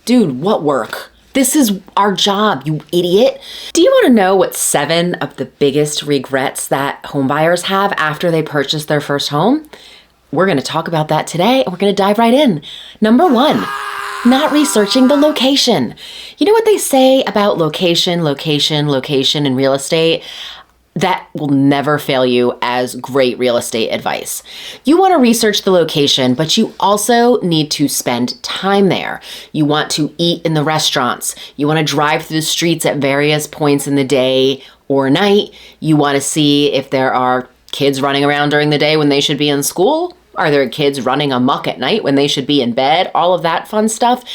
Dude, what work? This is our job, you idiot. Do you want to know what 7 of the biggest regrets that homebuyers have after they purchase their first home? We're going to talk about that today, and we're going to dive right in. Number 1, not researching the location. You know what they say about location in real estate? That will never fail you as great real estate advice. You want to research the location, but you also need to spend time there. You want to eat in the restaurants. You want to drive through the streets at various points in the day or night. You want to see if there are kids running around during the day when they should be in school. Are there kids running amok at night when they should be in bed? All of that fun stuff.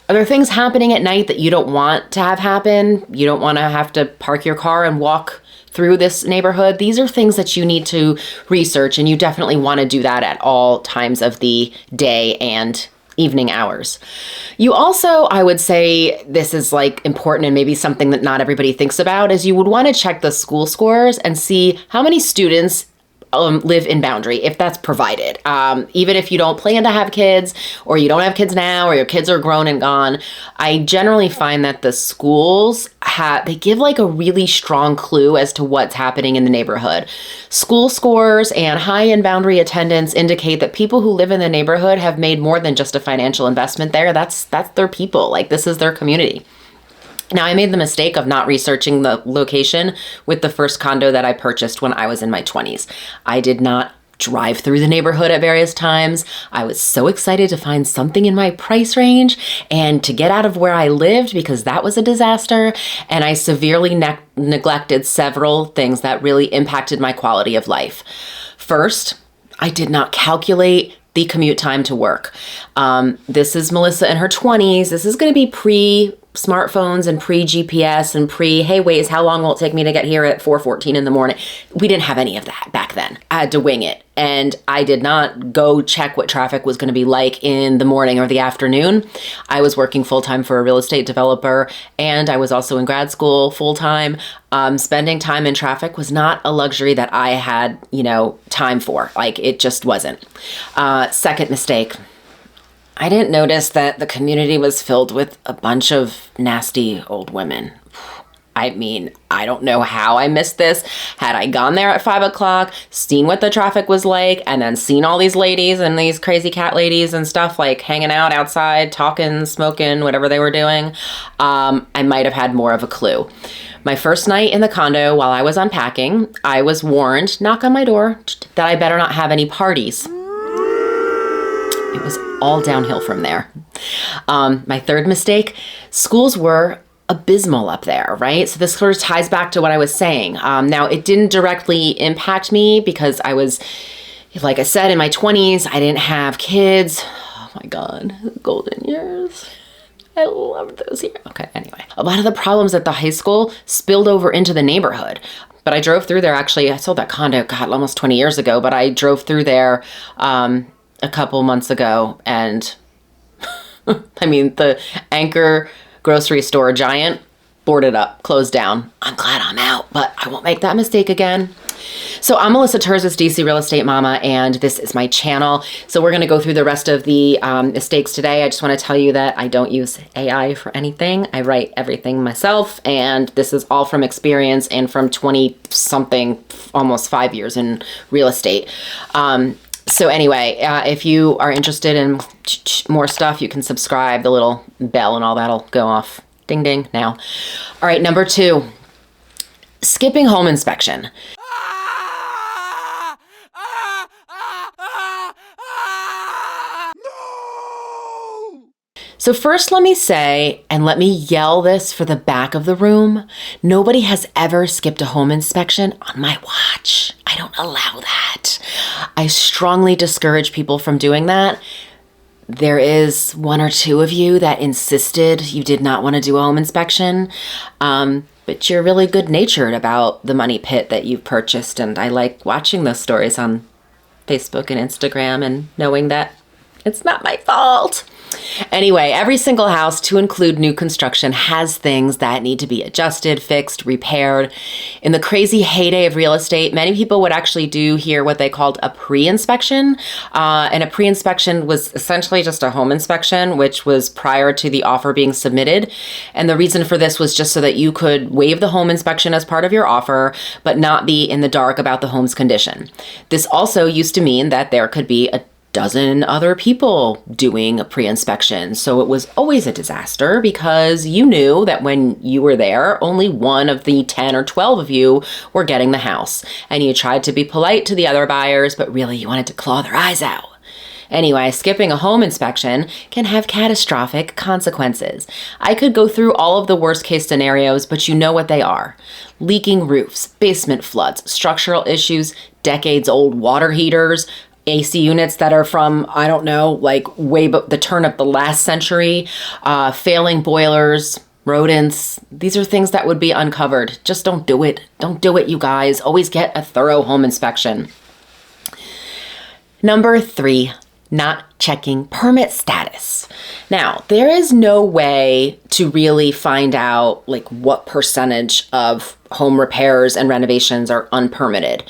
Are there things happening at night that you don't want to have happen? You don't want to have to park your car and walk through this neighborhood. These are things that you need to research, and you definitely want to do that at all times of the day and evening hours. You also, I would say, this is like important and maybe something that not everybody thinks about, is you would want to check the school scores and see how many students live in Boundary, if that's provided. Even if you don't plan to have kids, or you don't have kids now, or your kids are grown and gone, I generally find that the schools they give like a really strong clue as to what's happening in the neighborhood. School scores and high in Boundary attendance indicate that people who live in the neighborhood have made more than just a financial investment there. That's their people. Like, this is their community. Now, I made the mistake of not researching the location with the first condo that I purchased when I was in my 20s. I did not drive through the neighborhood at various times. I was so excited to find something in my price range and to get out of where I lived, because that was a disaster. And I severely neglected several things that really impacted my quality of life. First, I did not calculate the commute time to work. This is Melissa in her 20s. This is going to be pre-smartphones and pre-GPS and hey, Waze, how long will it take me to get here at 4:14 in the morning? We didn't have any of that back then. I had to wing it. And I did not go check what traffic was going to be like in the morning or the afternoon. I was working full-time for a real estate developer, and I was also in grad school full-time. Spending time in traffic was not a luxury that I had, time for. Like, it just wasn't. Second mistake. I didn't notice that the community was filled with a bunch of nasty old women. I mean, I don't know how I missed this. Had I gone there at 5 o'clock, seen what the traffic was like, and then seen all these ladies and these crazy cat ladies and stuff, like hanging out outside, talking, smoking, whatever they were doing, I might have had more of a clue. My first night in the condo, while I was unpacking, I was warned, knock on my door, that I better not have any parties. It was all downhill from there. My third mistake, schools were abysmal up there, right? So this sort of ties back to what I was saying. Now, it didn't directly impact me because I was, like I said, in my 20s. I didn't have kids. Oh my God, golden years. I loved those years. Okay, anyway. A lot of the problems at the high school spilled over into the neighborhood. But I drove through there, actually. I sold that condo, God, almost 20 years ago. But I drove through there a couple months ago, and I mean, the Anchor grocery store giant boarded up, closed down. I'm glad I'm out, but I won't make that mistake again. So I'm Melissa Terzis, DC Real Estate Mama, and this is my channel. So we're going to go through the rest of the mistakes today. I just want to tell you that I don't use AI for anything. I write everything myself, and this is all from experience and from 20-something, almost 5 years in real estate. So anyway, if you are interested in more stuff, you can subscribe. The little bell and all that'll go off. Ding, ding now. All right, number 2, skipping home inspection. So first, let me say, and let me yell this for the back of the room, nobody has ever skipped a home inspection on my watch. I don't allow that. I strongly discourage people from doing that. There is 1 or 2 of you that insisted you did not want to do a home inspection, but you're really good-natured about the money pit that you've purchased, and I like watching those stories on Facebook and Instagram and knowing that it's not my fault. Anyway, every single house, to include new construction, has things that need to be adjusted, fixed, repaired. In the crazy heyday of real estate, many people would actually do here what they called a pre-inspection. And a pre-inspection was essentially just a home inspection, which was prior to the offer being submitted. And the reason for this was just so that you could waive the home inspection as part of your offer, but not be in the dark about the home's condition. This also used to mean that there could be a dozen other people doing a pre-inspection. So it was always a disaster because you knew that when you were there, only one of the 10 or 12 of you were getting the house. And you tried to be polite to the other buyers, but really you wanted to claw their eyes out. Anyway, skipping a home inspection can have catastrophic consequences. I could go through all of the worst case scenarios, but you know what they are. Leaking roofs, basement floods, structural issues, decades old water heaters, AC units that are from, I don't know, like the turn of the last century, failing boilers, rodents. These are things that would be uncovered. Just don't do it. Don't do it, you guys. Always get a thorough home inspection. Number 3, not checking permit status. Now, there is no way to really find out like what percentage of home repairs and renovations are unpermitted,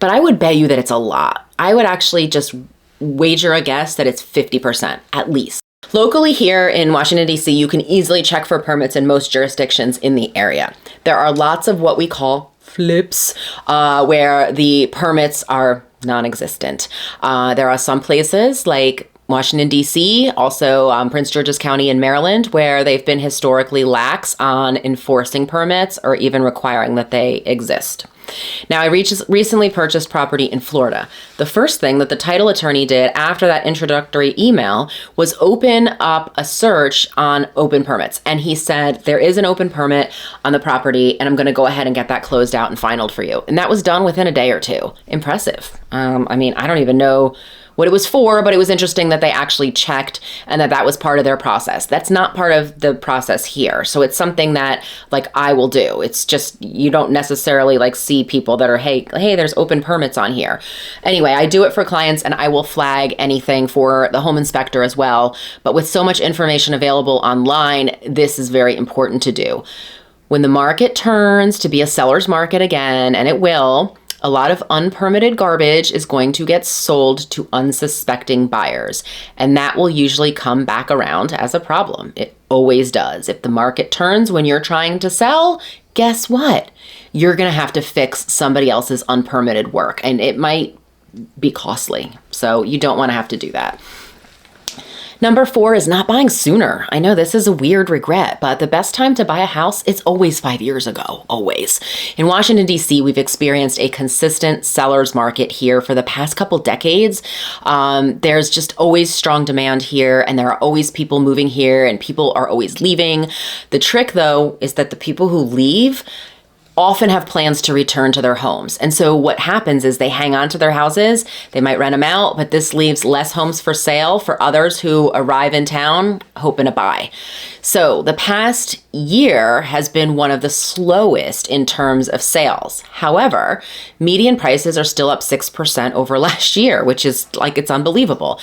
but I would bet you that it's a lot. I would actually just wager a guess that it's 50% at least. Locally here in Washington, D.C., you can easily check for permits in most jurisdictions in the area. There are lots of what we call flips, where the permits are non-existent. There are some places like Washington, D.C., also Prince George's County in Maryland, where they've been historically lax on enforcing permits or even requiring that they exist. Now, I recently purchased property in Florida. The first thing that the title attorney did after that introductory email was open up a search on open permits. And he said, there is an open permit on the property, and I'm going to go ahead and get that closed out and finalized for you. And that was done within a day or two. Impressive. I mean, I don't even know what it was for, but it was interesting that they actually checked and that was part of their process. That's not part of the process here. So it's something that like I will do. It's just, you don't necessarily like see people that are, hey, there's open permits on here. Anyway, I do it for clients and I will flag anything for the home inspector as well. But with so much information available online, this is very important to do. When the market turns to be a seller's market again, and it will, a lot of unpermitted garbage is going to get sold to unsuspecting buyers, and that will usually come back around as a problem. It always does. If the market turns when you're trying to sell, guess what? You're going to have to fix somebody else's unpermitted work, and it might be costly. So you don't want to have to do that. Number 4 is not buying sooner. I know this is a weird regret, but the best time to buy a house, it's always 5 years ago, always. In Washington, D.C., we've experienced a consistent seller's market here for the past couple decades. There's just always strong demand here, and there are always people moving here, and people are always leaving. The trick, though, is that the people who leave often have plans to return to their homes. And so what happens is they hang on to their houses, they might rent them out, but this leaves less homes for sale for others who arrive in town hoping to buy. So the past year has been one of the slowest in terms of sales. However, median prices are still up 6% over last year, which is like, it's unbelievable.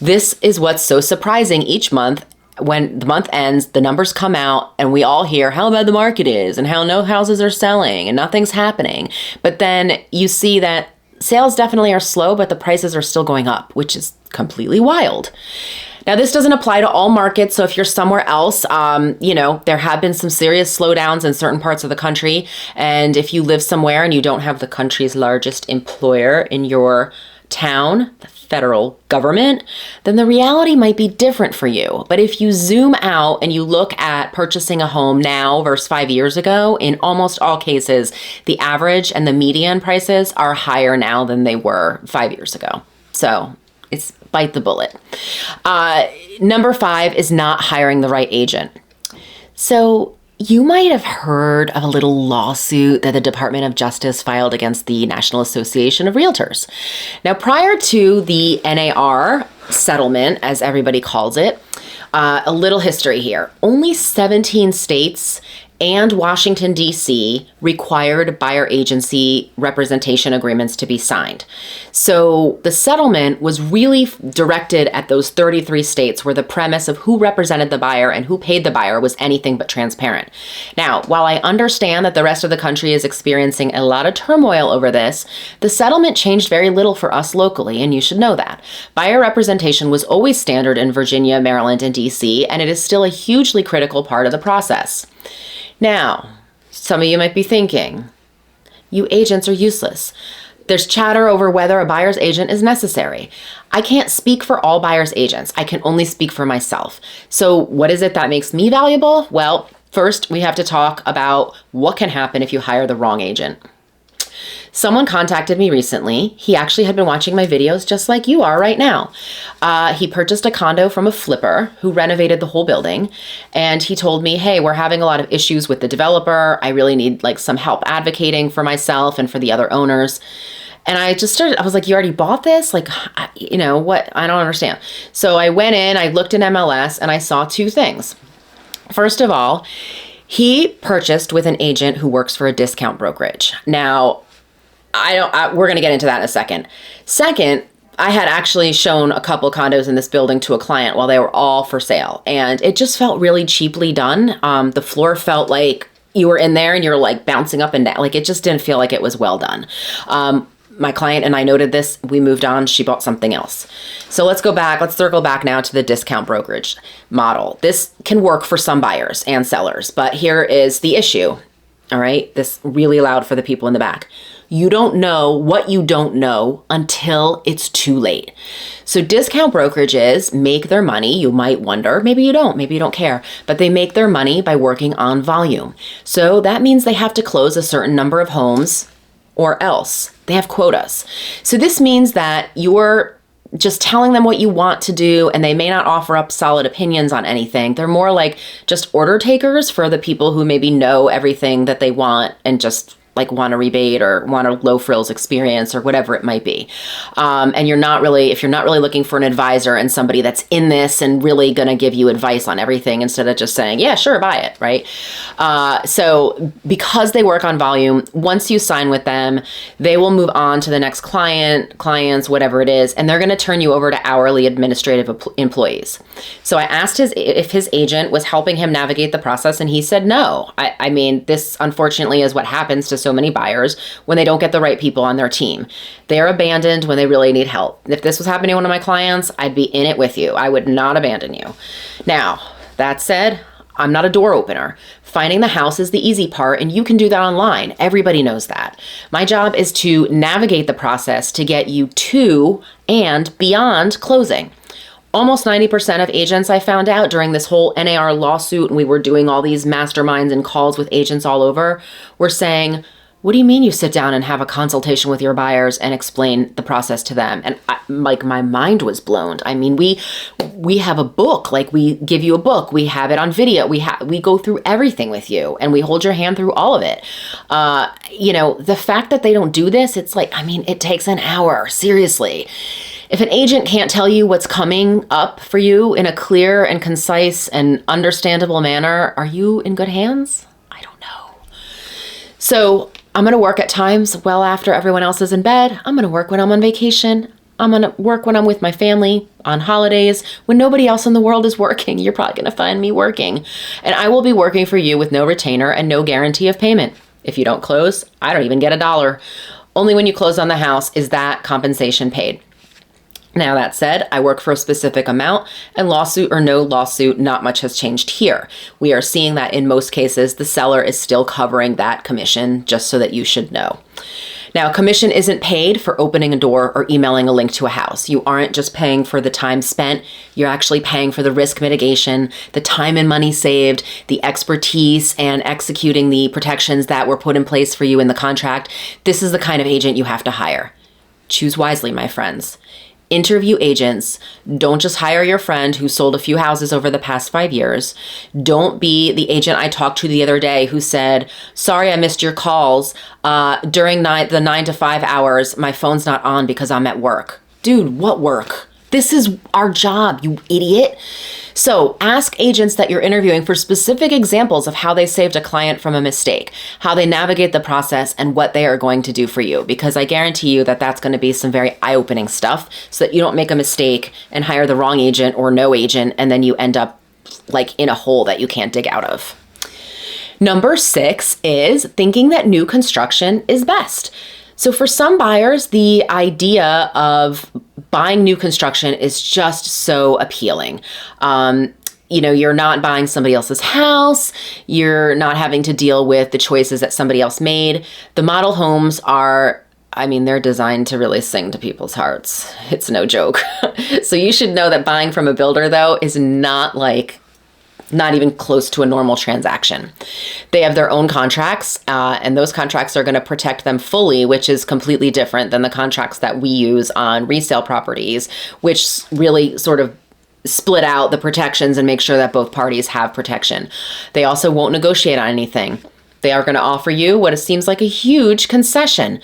This is what's so surprising each month. When the month ends, the numbers come out and we all hear how bad the market is and how no houses are selling and nothing's happening. But then you see that sales definitely are slow, but the prices are still going up, which is completely wild. Now, this doesn't apply to all markets. So if you're somewhere else, there have been some serious slowdowns in certain parts of the country. And if you live somewhere and you don't have the country's largest employer in your town, the federal government, then the reality might be different for you. But if you zoom out and you look at purchasing a home now versus 5 years ago, in almost all cases, the average and the median prices are higher now than they were 5 years ago. So it's bite the bullet. Number 5 is not hiring the right agent. So you might have heard of a little lawsuit that the Department of Justice filed against the National Association of Realtors. Now, prior to the NAR settlement, as everybody calls it, a little history here. Only 17 states and Washington, D.C. required buyer agency representation agreements to be signed. So the settlement was really directed at those 33 states where the premise of who represented the buyer and who paid the buyer was anything but transparent. Now, while I understand that the rest of the country is experiencing a lot of turmoil over this, the settlement changed very little for us locally, and you should know that. Buyer representation was always standard in Virginia, Maryland, and D.C., and it is still a hugely critical part of the process. Now, some of you might be thinking, you agents are useless. There's chatter over whether a buyer's agent is necessary. I can't speak for all buyer's agents. I can only speak for myself. So what is it that makes me valuable? Well, first we have to talk about what can happen if you hire the wrong agent. Someone contacted me recently. He actually had been watching my videos just like you are right now. He purchased a condo from a flipper who renovated the whole building. And he told me, hey, we're having a lot of issues with the developer. I really need some help advocating for myself and for the other owners. And I was like, you already bought this? What? I don't understand. So I went in, I looked in MLS and I saw two things. First of all, he purchased with an agent who works for a discount brokerage. Now, we're going to get into that in a second. Second, I had actually shown a couple condos in this building to a client while they were all for sale. And it just felt really cheaply done. The floor felt like you were in there and you were bouncing up and down. It just didn't feel like it was well done. My client and I noted this. We moved on. She bought something else. So let's circle back now to the discount brokerage model. This can work for some buyers and sellers, but here is the issue. All right. This really loud for the people in the back. You don't know what you don't know until it's too late. So discount brokerages make their money. You might wonder, maybe you don't care, but they make their money by working on volume. So that means they have to close a certain number of homes or else they have quotas. So this means that you're just telling them what you want to do, and they may not offer up solid opinions on anything. They're more like just order takers for the people who maybe know everything that they want and just want a rebate or want a low frills experience or whatever it might be. And if you're not really looking for an advisor and somebody that's in this and really going to give you advice on everything instead of just saying, yeah, sure, buy it, right? So because they work on volume, once you sign with them, they will move on to the next clients, whatever it is, and they're going to turn you over to hourly administrative employees. So I asked if his agent was helping him navigate the process, and he said no. I mean, this unfortunately is what happens to so many buyers when they don't get the right people on their team. They're abandoned when they really need help. If this was happening to one of my clients, I'd be in it with you. I would not abandon you. Now, that said, I'm not a door opener. Finding the house is the easy part, and you can do that online. Everybody knows that. My job is to navigate the process to get you to and beyond closing. Almost 90% of agents, I found out during this whole NAR lawsuit, and we were doing all these masterminds and calls with agents all over, were saying, what do you mean you sit down and have a consultation with your buyers and explain the process to them? And my mind was blown. I mean, we have a book, we give you a book, we have it on video, we go through everything with you and we hold your hand through all of it. The fact that they don't do this, it takes an hour, seriously. If an agent can't tell you what's coming up for you in a clear and concise and understandable manner, are you in good hands? I don't know. So I'm going to work at times well after everyone else is in bed. I'm going to work when I'm on vacation. I'm going to work when I'm with my family, on holidays, when nobody else in the world is working. You're probably going to find me working. And I will be working for you with no retainer and no guarantee of payment. If you don't close, I don't even get $1. Only when you close on the house is that compensation paid. Now, that said, I work for a specific amount, and lawsuit or no lawsuit, not much has changed here. We are seeing that in most cases, the seller is still covering that commission, just so that you should know. Now, commission isn't paid for opening a door or emailing a link to a house. You aren't just paying for the time spent. You're actually paying for the risk mitigation, the time and money saved, the expertise, and executing the protections that were put in place for you in the contract. This is the kind of agent you have to hire. Choose wisely, my friends. Interview agents. Don't just hire your friend who sold a few houses over the past 5 years. Don't be the agent I talked to the other day who said, sorry, I missed your calls. During the 9 to 5 hours, my phone's not on because I'm at work. Dude, what work? This is our job, you idiot. So ask agents that you're interviewing for specific examples of how they saved a client from a mistake, how they navigate the process, and what they are going to do for you. Because I guarantee you that that's going to be some very eye-opening stuff so that you don't make a mistake and hire the wrong agent or no agent, and then you end up like in a hole that you can't dig out of. Number 6 is thinking that new construction is best. So for some buyers, the idea of buying new construction is just so appealing. You're not buying somebody else's house. You're not having to deal with the choices that somebody else made. The model homes are, they're designed to really sing to people's hearts. It's no joke. So you should know that buying from a builder, though, is not even close to a normal transaction. They have their own contracts, and those contracts are going to protect them fully, which is completely different than the contracts that we use on resale properties, which really sort of split out the protections and make sure that both parties have protection. They also won't negotiate on anything. They are going to offer you what seems like a huge concession,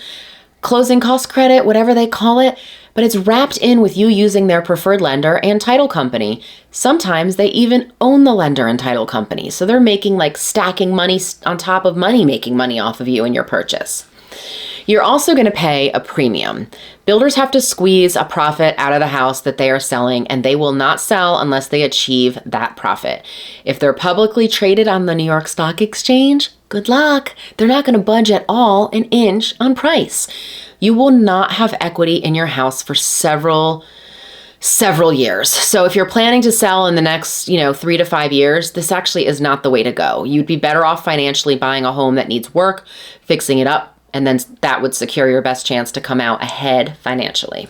closing cost credit, whatever they call it, but it's wrapped in with you using their preferred lender and title company. Sometimes they even own the lender and title company, so they're making stacking money on top of money, making money off of you and your purchase. You're also going to pay a premium. Builders have to squeeze a profit out of the house that they are selling, and they will not sell unless they achieve that profit. If they're publicly traded on the New York Stock Exchange, good luck. They're not going to budge at all an inch on price. You will not have equity in your house for several years. So if you're planning to sell in the next, 3 to 5 years, this actually is not the way to go. You'd be better off financially buying a home that needs work, fixing it up, and then that would secure your best chance to come out ahead financially.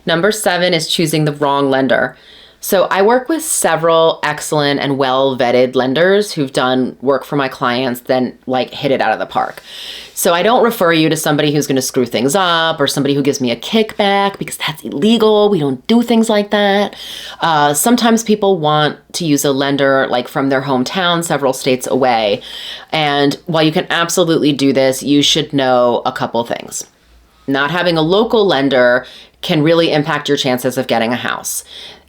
Number 7 is choosing the wrong lender. So I work with several excellent and well-vetted lenders who've done work for my clients, then hit it out of the park. So I don't refer you to somebody who's going to screw things up or somebody who gives me a kickback, because that's illegal. We don't do things like that. Sometimes people want to use a lender from their hometown several states away. And while you can absolutely do this, you should know a couple things. Not having a local lender can really impact your chances of getting a house.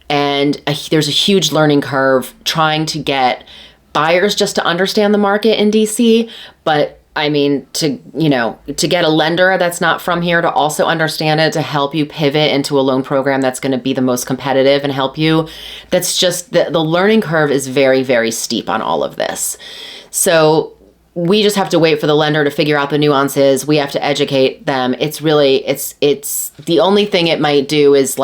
And there's a huge learning curve trying to get buyers just to understand the market in DC. But to get a lender that's not from here to also understand it, to help you pivot into a loan program that's going to be the most competitive and help you, that's just, the learning curve is very, very steep on all of this. So we just have to wait for the lender to figure out the nuances. We have to educate them. It's the only thing it might do is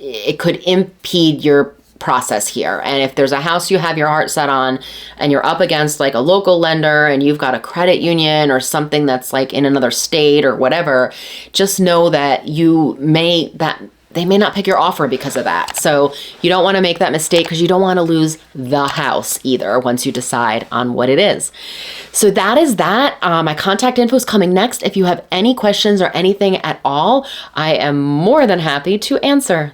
it could impede your process here. And if there's a house you have your heart set on and you're up against a local lender and you've got a credit union or something that's in another state or whatever, just know that they may not pick your offer because of that. So you don't want to make that mistake, because you don't want to lose the house either once you decide on what it is. So that is that. My contact info is coming next. If you have any questions or anything at all, I am more than happy to answer.